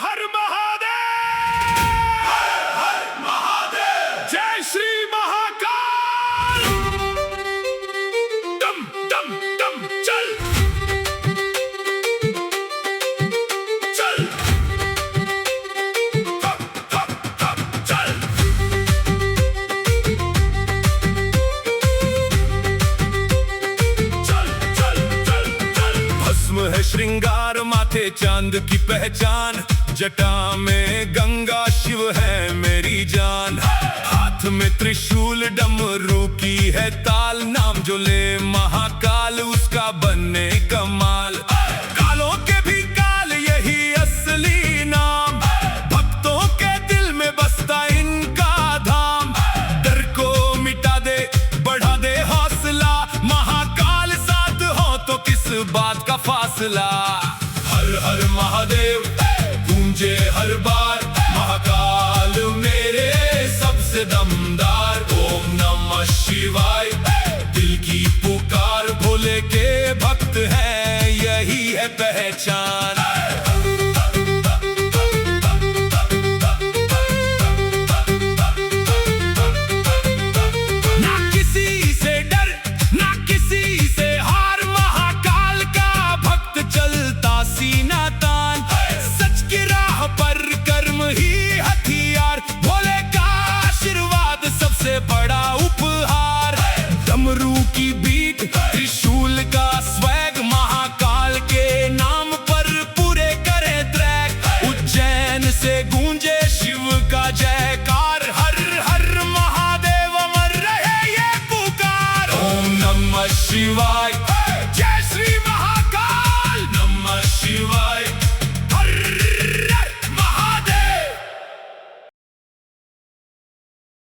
हर महादेव, हर हर महादेव, जय श्री महाकाल। दम दम दम चल चल, कप कप कप चल, चल चल चल चल। भस्म है श्रृंगार, माथे चांद की पहचान, जटा में गंगा, शिव है मेरी जान। हाथ में त्रिशूल, डमरू की है ताल, नाम जो ले महाकाल उसका बने कमाल। कालों के भी काल यही असली नाम, भक्तों के दिल में बसता इनका धाम। डर को मिटा दे, बढ़ा दे हौसला, महाकाल साथ हो तो किस बात का फासला। हर हर महादेव गूंजे हर बार, महाकाल मेरे सबसे दमदार। ओम नमः शिवाय, दिल की पुकार, भोले के भक्त हैं यही है पहचान।